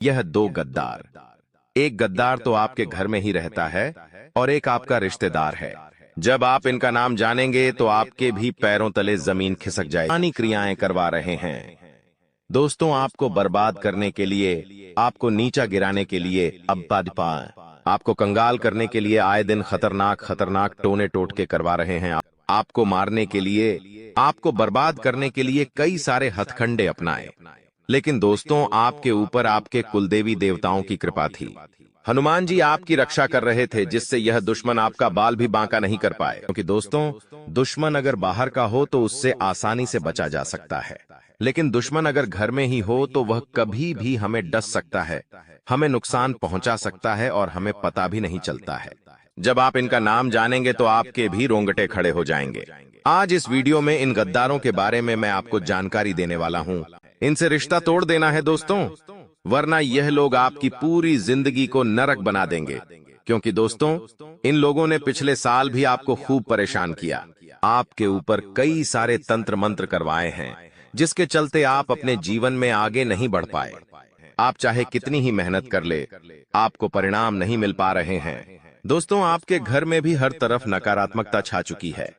यह दो गद्दार। एक गद्दार तो आपके घर में ही रहता है और एक आपका रिश्तेदार है। जब आप इनका नाम जानेंगे तो आपके भी पैरों तले जमीन खिसक जाएगी। पुरानी क्रियाएं करवा रहे हैं दोस्तों, आपको बर्बाद करने के लिए, आपको नीचा गिराने के लिए, आपको कंगाल करने के लिए आए दिन खतरनाक खतरनाक टोने टोटके करवा रहे हैं। आपको मारने के लिए, आपको बर्बाद करने के लिए कई सारे हथकंडे अपनाए। लेकिन दोस्तों, आपके ऊपर आपके कुलदेवी देवताओं की कृपा थी। हनुमान जी आपकी रक्षा कर रहे थे, जिससे यह दुश्मन आपका बाल भी बांका नहीं कर पाए। क्योंकि दोस्तों, दुश्मन अगर बाहर का हो तो उससे आसानी से बचा जा सकता है, लेकिन दुश्मन अगर घर में ही हो तो वह कभी भी हमें डस सकता है, हमें नुकसान पहुंचा सकता है और हमें पता भी नहीं चलता है। जब आप इनका नाम जानेंगे तो आपके भी रोंगटे खड़े हो जाएंगे। आज इस वीडियो में इन गद्दारों के बारे में मैं आपको जानकारी देने वाला हूं। इनसे रिश्ता तोड़ देना है दोस्तों, वरना यह लोग आपकी पूरी जिंदगी को नरक बना देंगे। क्योंकि दोस्तों, इन लोगों ने पिछले साल भी आपको खूब परेशान किया। आपके ऊपर कई सारे तंत्र मंत्र करवाए हैं, जिसके चलते आप अपने जीवन में आगे नहीं बढ़ पाए। आप चाहे कितनी ही मेहनत कर ले, आपको परिणाम नहीं मिल पा रहे हैं। दोस्तों, आपके घर में भी हर तरफ नकारात्मकता छा चुकी है।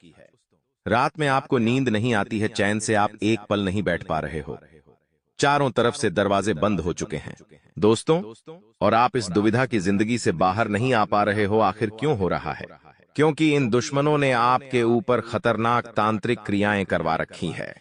रात में आपको नींद नहीं आती है, चैन से आप एक पल नहीं बैठ पा रहे हो। चारों तरफ से दरवाजे बंद हो चुके हैं दोस्तों, और आप इस दुविधा की जिंदगी से बाहर नहीं आ पा रहे हो। आखिर क्यों हो रहा है? क्योंकि इन दुश्मनों ने आपके ऊपर खतरनाक तांत्रिक क्रियाएं करवा रखी है।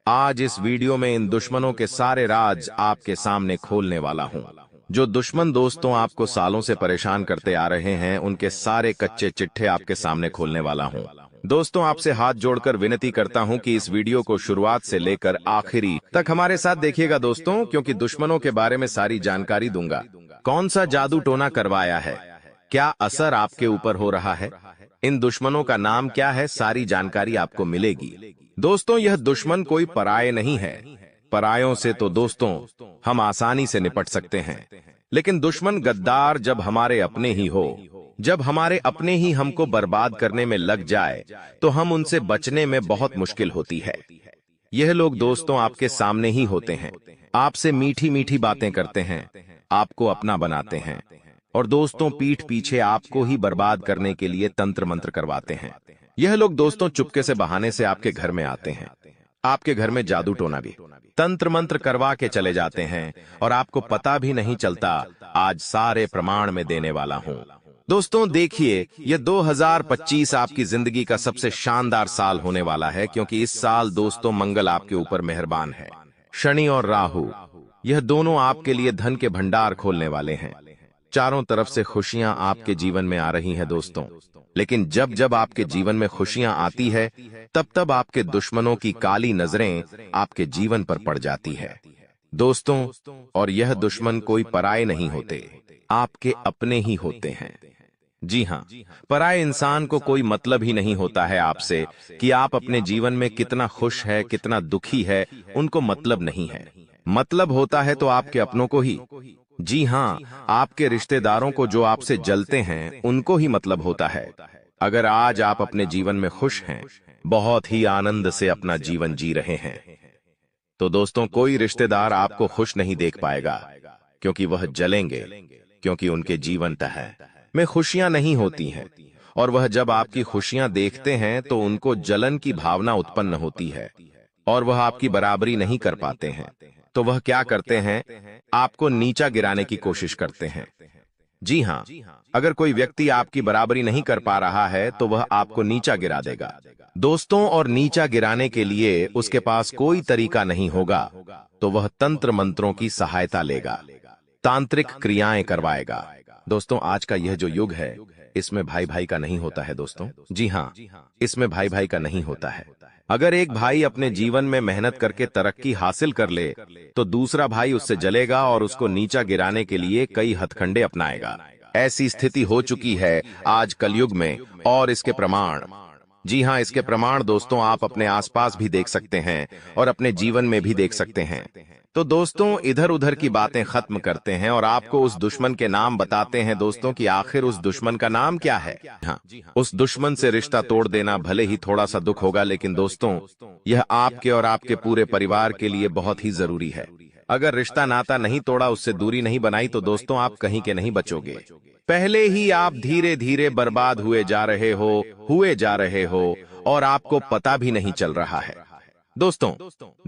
आज इस वीडियो में इन दुश्मनों के सारे राज आपके सामने खोलने वाला हूं। जो दुश्मन दोस्तों आपको सालों से परेशान करते आ रहे हैं, उनके सारे कच्चे चिट्ठे आपके सामने खोलने वाला हूं। दोस्तों, आपसे हाथ जोड़कर विनती करता हूं कि इस वीडियो को शुरुआत से लेकर आखिरी तक हमारे साथ देखिएगा दोस्तों, क्योंकि दुश्मनों के बारे में सारी जानकारी दूंगा। कौन सा जादू टोना करवाया है, क्या असर आपके ऊपर हो रहा है, इन दुश्मनों का नाम क्या है, सारी जानकारी आपको मिलेगी। दोस्तों, यह दुश्मन कोई पराये नहीं है। परायों से तो दोस्तों हम आसानी से निपट सकते हैं, लेकिन दुश्मन गद्दार जब हमारे अपने ही हो, जब हमारे अपने ही हमको बर्बाद करने में लग जाए, तो हम उनसे बचने में बहुत मुश्किल होती है। यह लोग दोस्तों आपके सामने ही होते हैं, आपसे मीठी मीठी बातें करते हैं, आपको अपना बनाते हैं, और दोस्तों पीठ पीछे आपको ही बर्बाद करने के लिए तंत्र मंत्र करवाते हैं। यह लोग दोस्तों चुपके से बहाने से आपके घर में आते हैं, आपके घर में जादू टोना भी, तंत्र मंत्र करवा के चले जाते हैं, और आपको पता भी नहीं चलता। आज सारे प्रमाण में देने वाला हूं। दोस्तों देखिए, यह 2025 आपकी जिंदगी का सबसे शानदार साल होने वाला है, क्योंकि इस साल दोस्तों मंगल आपके ऊपर मेहरबान है। शनि और राहु, यह दोनों आपके लिए धन के भंडार खोलने वाले हैं। चारों तरफ से खुशियां आपके जीवन में आ रही हैं दोस्तों, लेकिन जब जब आपके जीवन में खुशियां आती है, तब तब आपके दुश्मनों की काली नजरें आपके जीवन पर पड़ जाती है दोस्तों। और यह दुश्मन कोई पराये नहीं होते, आपके अपने ही होते हैं। जी हाँ, पराये इंसान को कोई मतलब ही नहीं होता है आपसे, कि आप अपने जीवन में कितना खुश है, कितना दुखी है, उनको मतलब नहीं है। मतलब होता है तो आपके अपनों को ही। जी हाँ, आपके रिश्तेदारों को, जो आपसे जलते हैं, उनको ही मतलब होता है। अगर आज आप अपने जीवन में खुश हैं, बहुत ही आनंद से अपना जीवन जी रहे हैं, तो दोस्तों कोई रिश्तेदार आपको खुश नहीं देख पाएगा, क्योंकि वह जलेंगे, क्योंकि उनके जीवन में खुशियां नहीं होती हैं। और वह जब आपकी खुशियां देखते हैं तो उनको जलन की भावना उत्पन्न होती है, और वह आपकी बराबरी नहीं कर पाते हैं। तो वह क्या करते हैं? आपको नीचा गिराने की कोशिश करते हैं। जी हाँ, अगर कोई व्यक्ति आपकी बराबरी नहीं कर पा रहा है तो वह आपको नीचा गिरा देगा दोस्तों, और नीचा गिराने के लिए उसके पास कोई तरीका नहीं होगा, तो वह तंत्र मंत्रों की सहायता लेगा, तांत्रिक क्रियाएं करवाएगा। दोस्तों, आज का यह जो युग है, इसमें भाई भाई का नहीं होता है दोस्तों। जी हाँ, इसमें भाई भाई का नहीं होता है। अगर एक भाई अपने जीवन में मेहनत करके तरक्की हासिल कर ले, तो दूसरा भाई उससे जलेगा और उसको नीचा गिराने के लिए कई हथकंडे अपनाएगा। ऐसी स्थिति हो चुकी है आज कलयुग में, और इसके प्रमाण, जी हाँ, इसके प्रमाण दोस्तों आप अपने आसपास भी देख सकते हैं और अपने जीवन में भी देख सकते हैं। तो दोस्तों इधर उधर की बातें खत्म करते हैं और आपको उस दुश्मन के नाम बताते हैं दोस्तों, कि आखिर उस दुश्मन का नाम क्या है। हाँ, उस दुश्मन से रिश्ता तोड़ देना भले ही थोड़ा सा दुख होगा, लेकिन दोस्तों यह आपके और आपके पूरे परिवार के लिए बहुत ही जरूरी है। अगर रिश्ता नाता नहीं तोड़ा, उससे दूरी नहीं बनाई, तो दोस्तों आप कहीं के नहीं बचोगे। पहले ही आप धीरे धीरे बर्बाद हुए जा रहे हो और आपको पता भी नहीं चल रहा है। दोस्तों,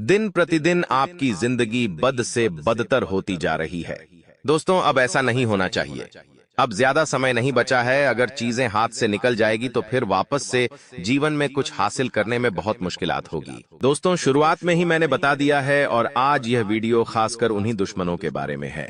दिन प्रतिदिन आपकी जिंदगी बद से बदतर होती जा रही है। दोस्तों, अब ऐसा नहीं होना चाहिए। अब ज्यादा समय नहीं बचा है। अगर चीजें हाथ से निकल जाएगी तो फिर वापस से जीवन में कुछ हासिल करने में बहुत मुश्किलात होगी। दोस्तों, शुरुआत में ही मैंने बता दिया है और आज यह वीडियो खासकर उन्हीं दुश्मनों के बारे में है।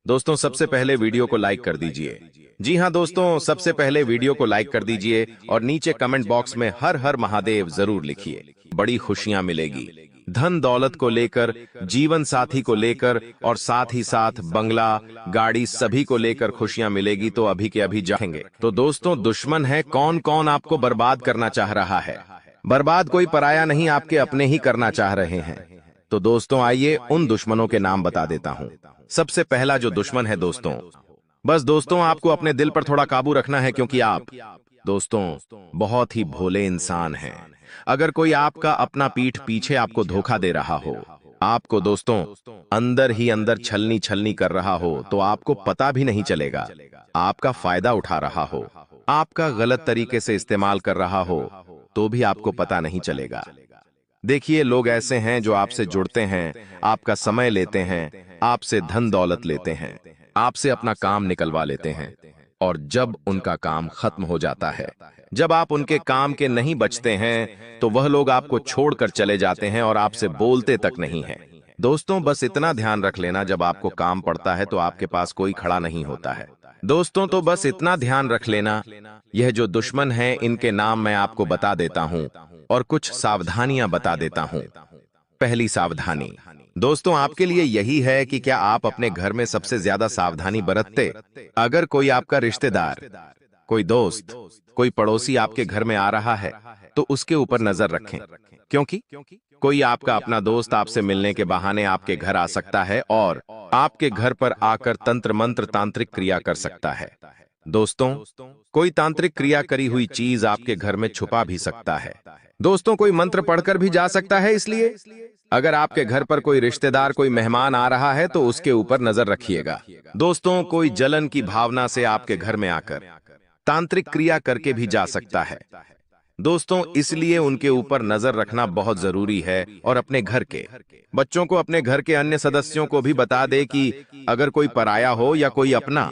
दोस्तों, सबसे पहले वीडियो को लाइक कर दीजिए। जी हां दोस्तों, सबसे पहले वीडियो को लाइक कर दीजिए और नीचे कमेंट बॉक्स में हर हर महादेव जरूर लिखिए। बड़ी खुशियां मिलेगी, धन दौलत को लेकर, जीवन साथी को लेकर और साथ ही साथ बंगला, गाड़ी सभी को लेकर खुशियां मिलेगी। तो अभी के अभी जाएंगे। तो दोस्तों, दुश्मन है कौन कौन आपको बर्बाद करना चाह रहा है? बर्बाद कोई पराया नहीं, आपके अपने ही करना चाह रहे हैं। तो दोस्तों आइए उन दुश्मनों के नाम बता देता हूं। सबसे पहला जो दुश्मन है दोस्तों, बस दोस्तों आपको अपने दिल पर थोड़ा काबू रखना है, क्योंकि आप दोस्तों बहुत ही भोले इंसान हैं। अगर कोई आपका अपना पीठ पीछे आपको धोखा दे रहा हो, आपको दोस्तों अंदर ही अंदर छलनी छलनी कर रहा हो, तो आपको पता भी नहीं चलेगा। आपका फायदा उठा रहा हो, आपका गलत तरीके से इस्तेमाल कर रहा हो, तो भी आपको पता नहीं चलेगा। देखिए, लोग ऐसे हैं जो आपसे जुड़ते हैं, आपका समय लेते हैं, आपसे धन दौलत लेते हैं, आपसे अपना काम निकलवा लेते हैं, और जब उनका काम खत्म हो जाता है, जब आप उनके काम के नहीं बचते हैं, तो वह लोग आपको छोड़कर चले जाते हैं और आपसे बोलते तक नहीं हैं। दोस्तों, बस इतना ध्यान रख लेना, जब आपको काम पड़ता है तो आपके पास कोई खड़ा नहीं होता है। दोस्तों, तो बस इतना ध्यान रख लेना। यह जो दुश्मन है, इनके नाम मैं आपको बता देता हूं और कुछ सावधानियां बता देता हूं। पहली सावधानी दोस्तों आपके लिए यही है कि क्या आप अपने घर में सबसे ज्यादा सावधानी बरतते? अगर कोई आपका रिश्तेदार, कोई दोस्त, कोई पड़ोसी आपके घर में आ रहा है, तो उसके ऊपर नजर रखें, क्योंकि कोई आपका अपना दोस्त आपसे मिलने के बहाने आपके घर आ सकता है और आपके घर पर आकर तंत्र मंत्र तांत्रिक क्रिया कर सकता है। दोस्तों, कोई तांत्रिक क्रिया करी हुई चीज आपके घर में छुपा भी सकता है। दोस्तों, कोई मंत्र पढ़कर भी जा सकता है। इसलिए अगर आपके घर पर कोई रिश्तेदार, कोई मेहमान आ रहा है, तो उसके ऊपर नजर रखिएगा। दोस्तों, कोई जलन की भावना से आपके घर में आकर तांत्रिक क्रिया करके भी जा सकता है। दोस्तों, इसलिए उनके ऊपर नजर रखना बहुत जरूरी है। और अपने घर के बच्चों को, अपने घर के अन्य सदस्यों को भी बता दे कि अगर कोई पराया हो या कोई अपना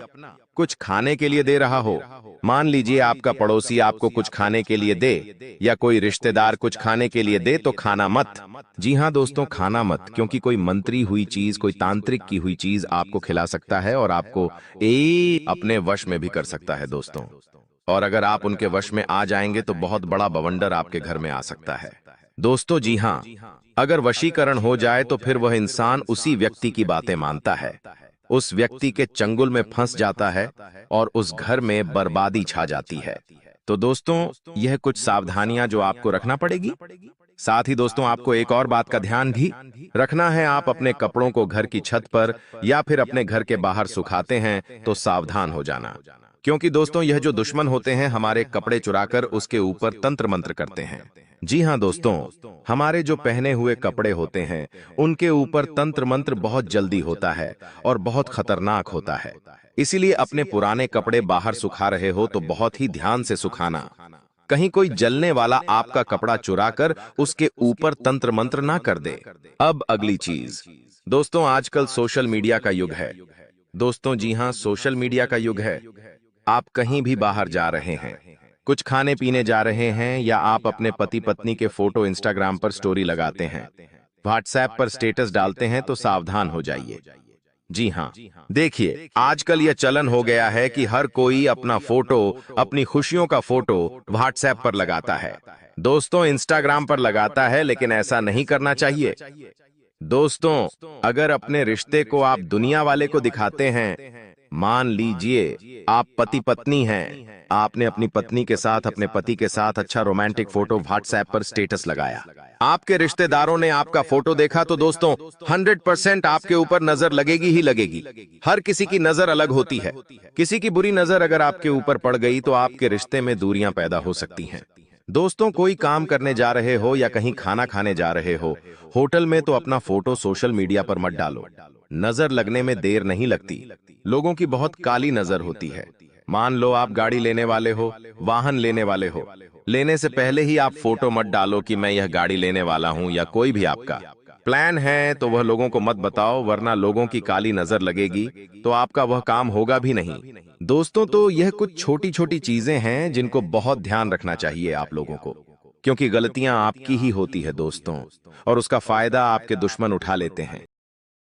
कुछ खाने के लिए दे रहा हो, मान लीजिए आपका पड़ोसी आपको कुछ खाने के लिए दे या कोई रिश्तेदार कुछ खाने के लिए दे, तो खाना मत। जी हां दोस्तों, खाना मत, क्योंकि कोई मंत्री हुई चीज, कोई तांत्रिक की हुई चीज आपको खिला सकता है और आपको अपने वश में भी कर सकता है दोस्तों। और अगर आप उनके वश में आ जाएंगे तो बहुत बड़ा बवंडर आपके घर में आ सकता है। दोस्तों जी हां, अगर वशीकरण हो जाए तो फिर वह इंसान उसी व्यक्ति की बातें मानता है, उस व्यक्ति के चंगुल में फंस जाता है और उस घर में बर्बादी छा जाती है। तो दोस्तों, यह कुछ सावधानियां जो आपको रखना पड़ेगी। साथ ही दोस्तों, आपको एक और बात का ध्यान भी रखना है। आप अपने कपड़ों को घर की छत पर या फिर अपने घर के बाहर सुखाते हैं तो सावधान हो जाना, क्योंकि दोस्तों यह जो दुश्मन होते हैं, हमारे कपड़े चुराकर उसके ऊपर तंत्र मंत्र करते हैं। जी हां दोस्तों, हमारे जो पहने हुए कपड़े होते हैं, उनके ऊपर तंत्र मंत्र बहुत जल्दी होता है और बहुत खतरनाक होता है। इसीलिए अपने पुराने कपड़े बाहर सुखा रहे हो तो बहुत ही ध्यान से सुखाना। कहीं कोई जलने वाला आपका कपड़ा चुराकर उसके ऊपर तंत्र मंत्र ना कर दे। अब अगली चीज दोस्तों, आजकल सोशल मीडिया का युग है। दोस्तों जी हां, सोशल मीडिया का युग है। आप कहीं भी बाहर जा रहे हैं, कुछ खाने पीने जा रहे हैं, या आप अपने पति पत्नी के फोटो इंस्टाग्राम पर स्टोरी लगाते हैं, व्हाट्सएप पर स्टेटस डालते हैं, तो सावधान हो जाइए। जी हां, देखिए आजकल यह चलन हो गया है कि हर कोई अपना फोटो, अपनी खुशियों का फोटो व्हाट्सएप पर लगाता है, दोस्तों इंस्टाग्राम पर लगाता है, लेकिन ऐसा नहीं करना चाहिए। दोस्तों, अगर अपने रिश्ते को आप दुनिया वाले को दिखाते हैं, मान लीजिए आप पति पत्नी हैं, आपने अपनी पत्नी के साथ, अपने पति के साथ अच्छा रोमांटिक फोटो व्हाट्सएप पर स्टेटस लगाया, आपके रिश्तेदारों ने आपका फोटो देखा, तो दोस्तों 100% आपके ऊपर नजर लगेगी ही लगेगी। हर किसी की नजर अलग होती है। किसी की बुरी नजर अगर आपके ऊपर पड़ गई तो आपके रिश्ते में दूरियां पैदा हो सकती हैं। दोस्तों, कोई काम करने जा रहे हो या कहीं खाना खाने जा रहे हो, होटल में तो अपना फोटो सोशल मीडिया पर मत डालो। नजर लगने में देर नहीं लगती। लोगों की बहुत काली नजर होती है। मान लो आप गाड़ी लेने वाले हो, वाहन लेने वाले हो, लेने से पहले ही आप फोटो मत डालो कि मैं यह गाड़ी लेने वाला हूं, या कोई भी आपका प्लान है तो वह लोगों को मत बताओ, वरना लोगों की काली नजर लगेगी तो आपका वह काम होगा भी नहीं। दोस्तों, तो यह कुछ छोटी छोटी चीजें हैं जिनको बहुत ध्यान रखना चाहिए आप लोगों को, क्योंकि गलतियां आपकी ही होती है दोस्तों, और उसका फायदा आपके दुश्मन उठा लेते हैं।